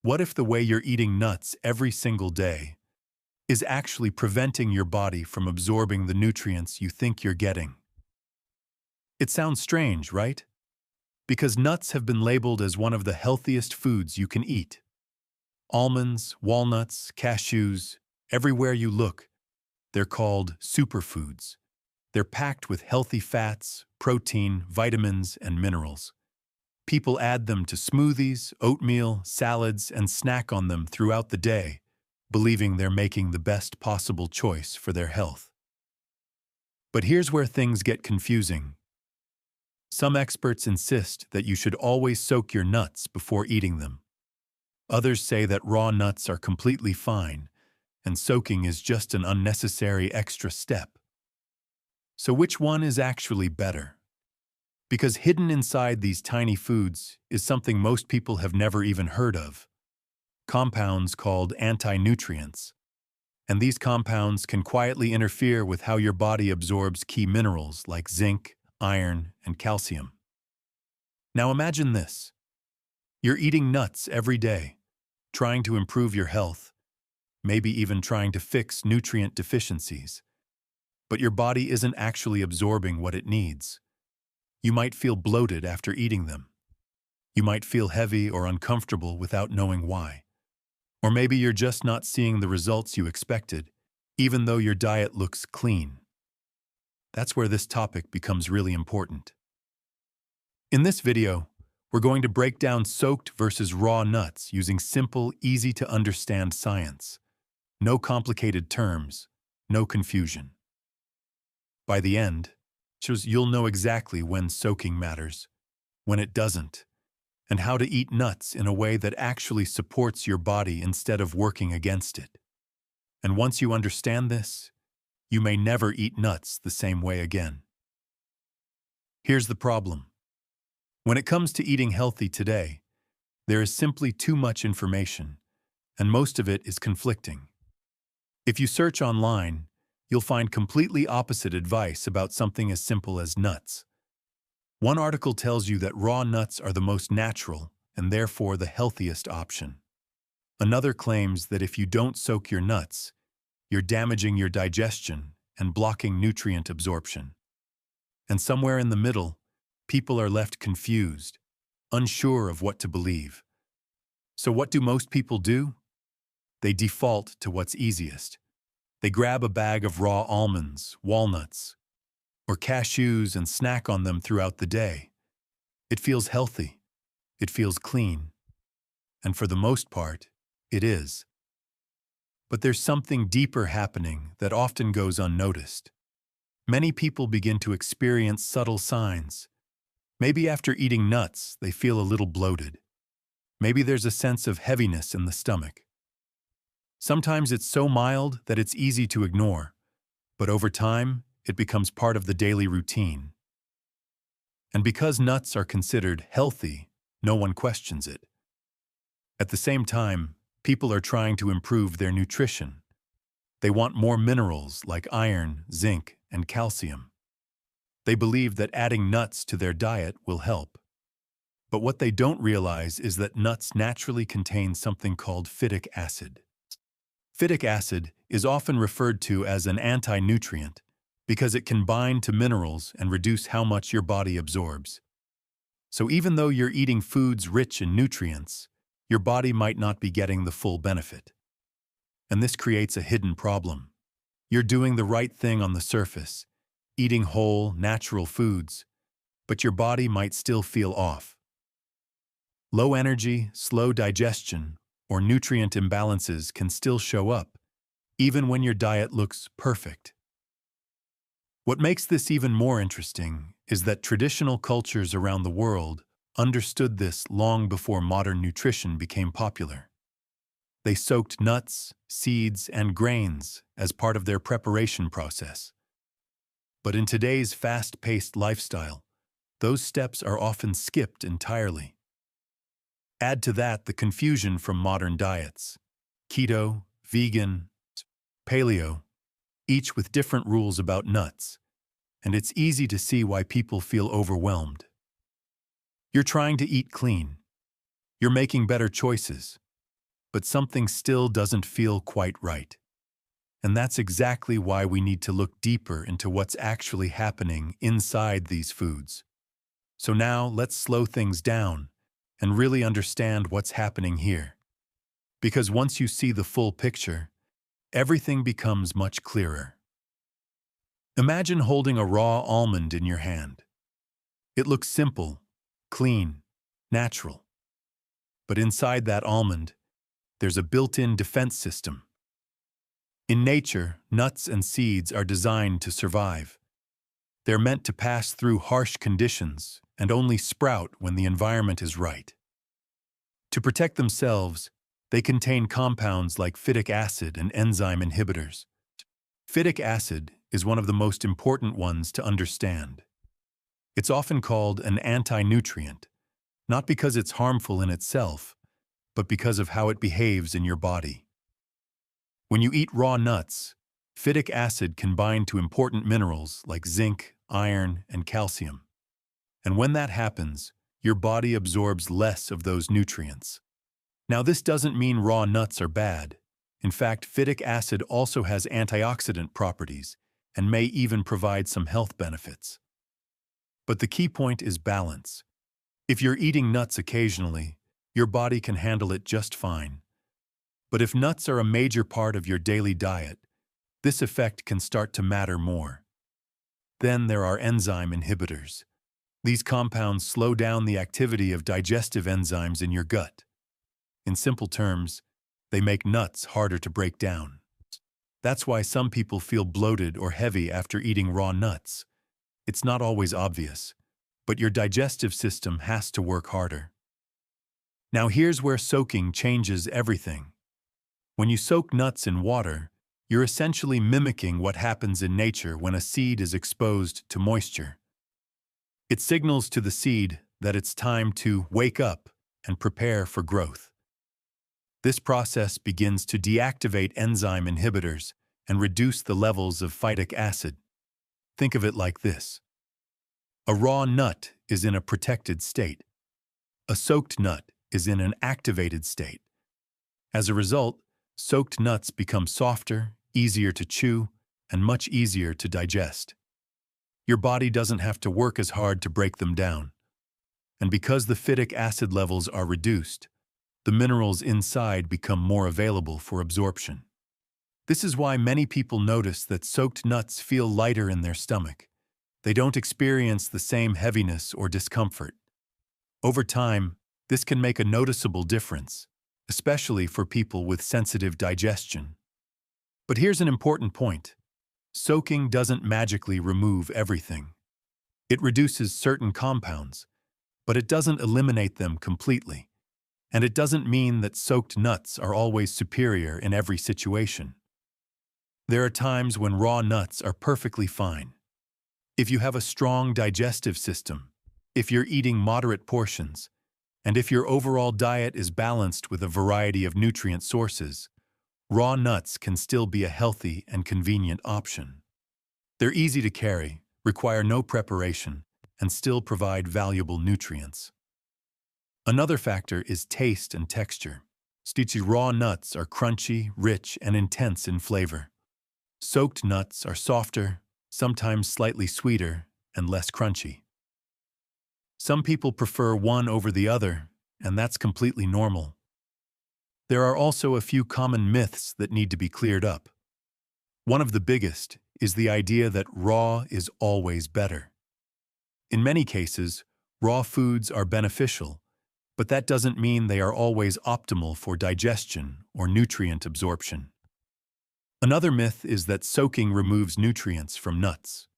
What if the way you're eating nuts every single day is actually preventing your body from absorbing the nutrients you think you're getting? It sounds strange, right? Because nuts have been labeled as one of the healthiest foods you can eat. Almonds, walnuts, cashews, everywhere you look, they're called superfoods. They're packed with healthy fats, protein, vitamins, and minerals. People add them to smoothies, oatmeal, salads, and snack on them throughout the day, believing they're making the best possible choice for their health. But here's where things get confusing. Some experts insist that you should always soak your nuts before eating them. Others say that raw nuts are completely fine, and soaking is just an unnecessary extra step. So which one is actually better? Because hidden inside these tiny foods is something most people have never even heard of: compounds called anti-nutrients. And these compounds can quietly interfere with how your body absorbs key minerals like zinc, iron, and calcium. Now imagine this. You're eating nuts every day, trying to improve your health, maybe even trying to fix nutrient deficiencies. But your body isn't actually absorbing what it needs. You might feel bloated after eating them. You might feel heavy or uncomfortable without knowing why. Or maybe you're just not seeing the results you expected, even though your diet looks clean. That's where this topic becomes really important. In this video, we're going to break down soaked versus raw nuts using simple, easy-to-understand science. No complicated terms, no confusion. By the end, you'll know exactly when soaking matters, when it doesn't, and how to eat nuts in a way that actually supports your body instead of working against it. And once you understand this, you may never eat nuts the same way again. Here's the problem. When it comes to eating healthy today, there is simply too much information, and most of it is conflicting. If you search online, you'll find completely opposite advice about something as simple as nuts. One article tells you that raw nuts are the most natural and therefore the healthiest option. Another claims that if you don't soak your nuts, you're damaging your digestion and blocking nutrient absorption. And somewhere in the middle, people are left confused, unsure of what to believe. So what do most people do? They default to what's easiest. They grab a bag of raw almonds, walnuts, or cashews and snack on them throughout the day. It feels healthy. It feels clean. And for the most part, it is. But there's something deeper happening that often goes unnoticed. Many people begin to experience subtle signs. Maybe after eating nuts, they feel a little bloated. Maybe there's a sense of heaviness in the stomach. Sometimes it's so mild that it's easy to ignore, but over time, it becomes part of the daily routine. And because nuts are considered healthy, no one questions it. At the same time, people are trying to improve their nutrition. They want more minerals like iron, zinc, and calcium. They believe that adding nuts to their diet will help. But what they don't realize is that nuts naturally contain something called phytic acid. Phytic acid is often referred to as an anti-nutrient because it can bind to minerals and reduce how much your body absorbs. So even though you're eating foods rich in nutrients, your body might not be getting the full benefit. And this creates a hidden problem. You're doing the right thing on the surface, eating whole, natural foods, but your body might still feel off. Low energy, slow digestion, or nutrient imbalances can still show up, even when your diet looks perfect. What makes this even more interesting is that traditional cultures around the world understood this long before modern nutrition became popular. They soaked nuts, seeds, and grains as part of their preparation process. But in today's fast-paced lifestyle, those steps are often skipped entirely. Add to that the confusion from modern diets: keto, vegan, paleo, each with different rules about nuts, and it's easy to see why people feel overwhelmed. You're trying to eat clean. You're making better choices, but something still doesn't feel quite right. And that's exactly why we need to look deeper into what's actually happening inside these foods. So now let's slow things down and really understand what's happening here. Because once you see the full picture, everything becomes much clearer. Imagine holding a raw almond in your hand. It looks simple, clean, natural. But inside that almond, there's a built-in defense system. In nature, nuts and seeds are designed to survive. They're meant to pass through harsh conditions and only sprout when the environment is right. To protect themselves, they contain compounds like phytic acid and enzyme inhibitors. Phytic acid is one of the most important ones to understand. It's often called an anti-nutrient, not because it's harmful in itself, but because of how it behaves in your body. When you eat raw nuts, phytic acid can bind to important minerals like zinc, iron, and calcium. And when that happens, your body absorbs less of those nutrients. Now, this doesn't mean raw nuts are bad. In fact, phytic acid also has antioxidant properties and may even provide some health benefits. But the key point is balance. If you're eating nuts occasionally, your body can handle it just fine. But if nuts are a major part of your daily diet, this effect can start to matter more. Then there are enzyme inhibitors. These compounds slow down the activity of digestive enzymes in your gut. In simple terms, they make nuts harder to break down. That's why some people feel bloated or heavy after eating raw nuts. It's not always obvious, but your digestive system has to work harder. Now here's where soaking changes everything. When you soak nuts in water, you're essentially mimicking what happens in nature when a seed is exposed to moisture. It signals to the seed that it's time to wake up and prepare for growth. This process begins to deactivate enzyme inhibitors and reduce the levels of phytic acid. Think of it like this. A raw nut is in a protected state. A soaked nut is in an activated state. As a result, soaked nuts become softer, easier to chew, and much easier to digest. Your body doesn't have to work as hard to break them down. And because the phytic acid levels are reduced, the minerals inside become more available for absorption. This is why many people notice that soaked nuts feel lighter in their stomach. They don't experience the same heaviness or discomfort. Over time, this can make a noticeable difference, especially for people with sensitive digestion. But here's an important point. Soaking doesn't magically remove everything. It reduces certain compounds, but it doesn't eliminate them completely. And it doesn't mean that soaked nuts are always superior in every situation. There are times when raw nuts are perfectly fine. If you have a strong digestive system, if you're eating moderate portions, and if your overall diet is balanced with a variety of nutrient sources, raw nuts can still be a healthy and convenient option. They're easy to carry, require no preparation, and still provide valuable nutrients. Another factor is taste and texture. Stitchy raw nuts are crunchy, rich, and intense in flavor. Soaked nuts are softer, sometimes slightly sweeter, and less crunchy. Some people prefer one over the other, and that's completely normal. There are also a few common myths that need to be cleared up. One of the biggest is the idea that raw is always better. In many cases, raw foods are beneficial, but that doesn't mean they are always optimal for digestion or nutrient absorption. Another myth is that soaking removes nutrients from nuts.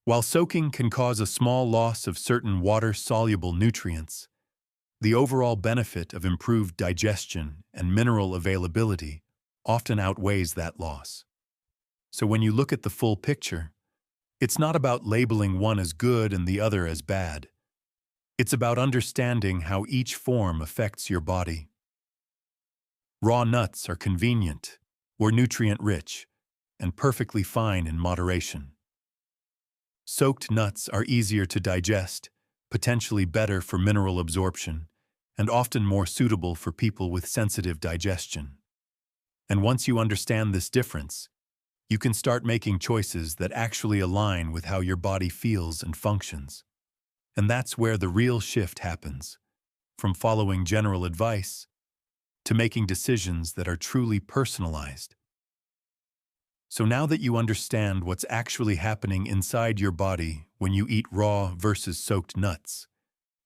While soaking can cause a small loss of certain water-soluble nutrients, the overall benefit of improved digestion and mineral availability often outweighs that loss. So when you look at the full picture, it's not about labeling one as good and the other as bad. It's about understanding how each form affects your body. Raw nuts are convenient, or nutrient-rich, and perfectly fine in moderation. Soaked nuts are easier to digest, potentially better for mineral absorption, and often more suitable for people with sensitive digestion. And once you understand this difference, you can start making choices that actually align with how your body feels and functions. And that's where the real shift happens, from following general advice to making decisions that are truly personalized. So now that you understand what's actually happening inside your body when you eat raw versus soaked nuts,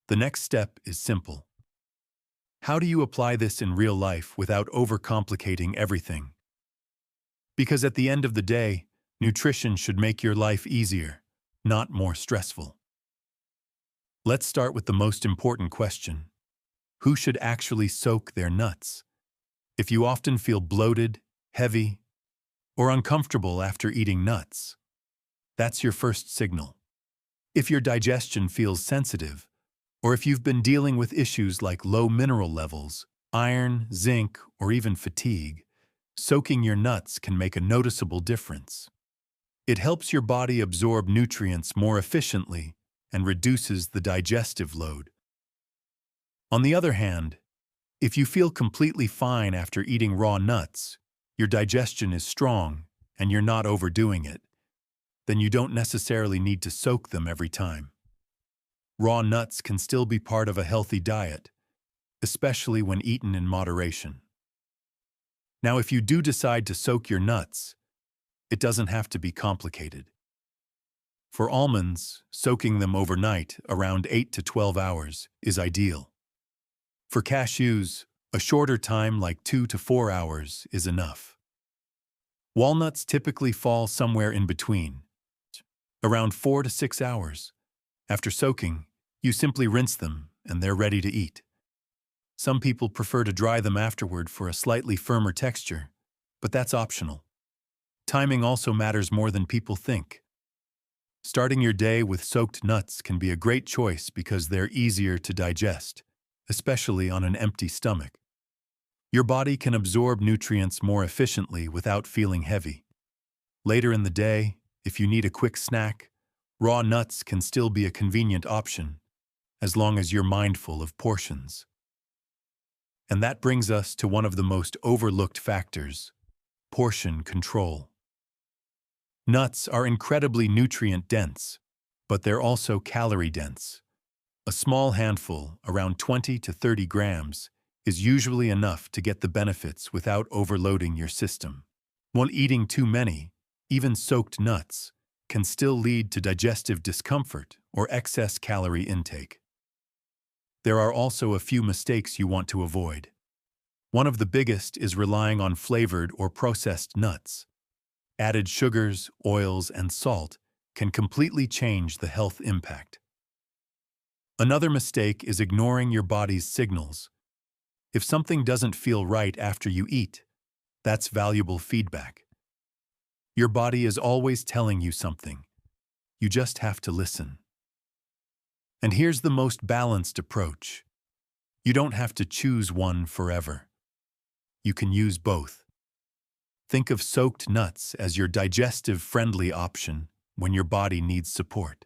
the next step is simple. How do you apply this in real life without overcomplicating everything? Because at the end of the day, nutrition should make your life easier, not more stressful. Let's start with the most important question. Who should actually soak their nuts? If you often feel bloated, heavy, or uncomfortable after eating nuts, that's your first signal. If your digestion feels sensitive, or if you've been dealing with issues like low mineral levels, iron, zinc, or even fatigue, soaking your nuts can make a noticeable difference. It helps your body absorb nutrients more efficiently and reduces the digestive load. On the other hand, if you feel completely fine after eating raw nuts, your digestion is strong, and you're not overdoing it, then you don't necessarily need to soak them every time. Raw nuts can still be part of a healthy diet, especially when eaten in moderation. Now, if you do decide to soak your nuts, it doesn't have to be complicated. For almonds, soaking them overnight, around 8 to 12 hours, is ideal. For cashews, a shorter time like 2 to 4 hours is enough. Walnuts typically fall somewhere in between, around 4 to 6 hours. After soaking, you simply rinse them and they're ready to eat. Some people prefer to dry them afterward for a slightly firmer texture, but that's optional. Timing also matters more than people think. Starting your day with soaked nuts can be a great choice because they're easier to digest, especially on an empty stomach. Your body can absorb nutrients more efficiently without feeling heavy. Later in the day, if you need a quick snack, raw nuts can still be a convenient option, as long as you're mindful of portions. And that brings us to one of the most overlooked factors: portion control. Nuts are incredibly nutrient-dense, but they're also calorie-dense. A small handful, around 20 to 30 grams, is usually enough to get the benefits without overloading your system. While eating too many, even soaked nuts, can still lead to digestive discomfort or excess calorie intake. There are also a few mistakes you want to avoid. One of the biggest is relying on flavored or processed nuts. Added sugars, oils, and salt can completely change the health impact. Another mistake is ignoring your body's signals. If something doesn't feel right after you eat, that's valuable feedback. Your body is always telling you something. You just have to listen. And here's the most balanced approach. You don't have to choose one forever. You can use both. Think of soaked nuts as your digestive-friendly option when your body needs support,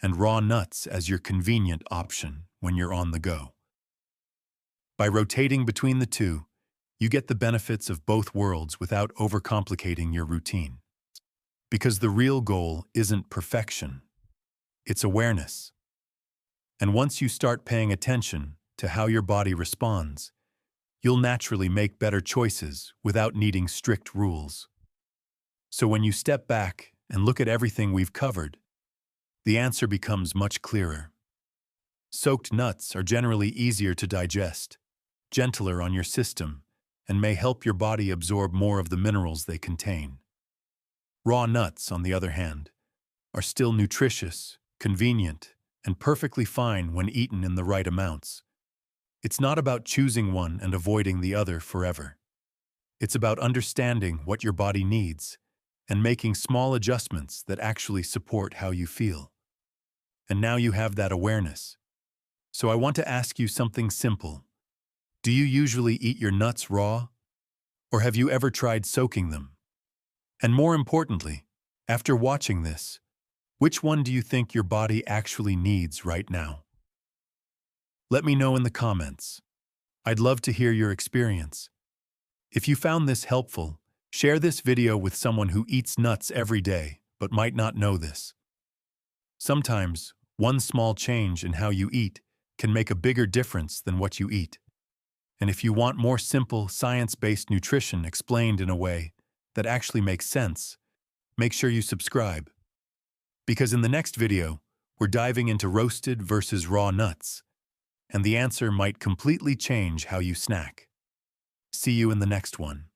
and raw nuts as your convenient option when you're on the go. By rotating between the two, you get the benefits of both worlds without overcomplicating your routine. Because the real goal isn't perfection, it's awareness. And once you start paying attention to how your body responds, you'll naturally make better choices without needing strict rules. So when you step back and look at everything we've covered, the answer becomes much clearer. Soaked nuts are generally easier to digest, gentler on your system, and may help your body absorb more of the minerals they contain. Raw nuts, on the other hand, are still nutritious, convenient, and perfectly fine when eaten in the right amounts. It's not about choosing one and avoiding the other forever. It's about understanding what your body needs and making small adjustments that actually support how you feel. And now you have that awareness. So I want to ask you something simple. Do you usually eat your nuts raw? Or have you ever tried soaking them? And more importantly, after watching this, which one do you think your body actually needs right now? Let me know in the comments. I'd love to hear your experience. If you found this helpful, share this video with someone who eats nuts every day but might not know this. Sometimes, one small change in how you eat can make a bigger difference than what you eat. And if you want more simple, science-based nutrition explained in a way that actually makes sense, make sure you subscribe. Because in the next video, we're diving into roasted versus raw nuts, and the answer might completely change how you snack. See you in the next one.